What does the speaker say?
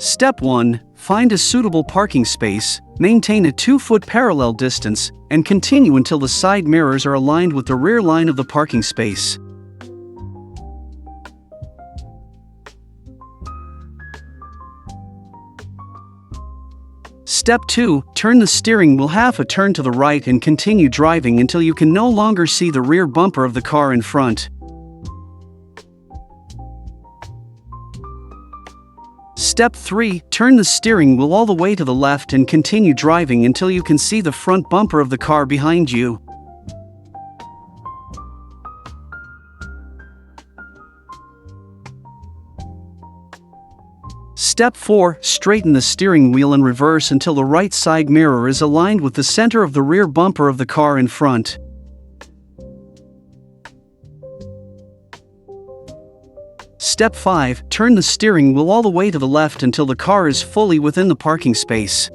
Step 1. Find a suitable parking space, maintain a 2-foot parallel distance, and continue until the side mirrors are aligned with the rear line of the parking space. Step 2. Turn the steering wheel half a turn to the right and continue driving until you can no longer see the rear bumper of the car in front. Step 3. Turn the steering wheel all the way to the left and continue driving until you can see the front bumper of the car behind you. Step 4. Straighten the steering wheel in reverse until the right side mirror is aligned with the center of the rear bumper of the car in front. Step 5. Turn the steering wheel all the way to the left until the car is fully within the parking space.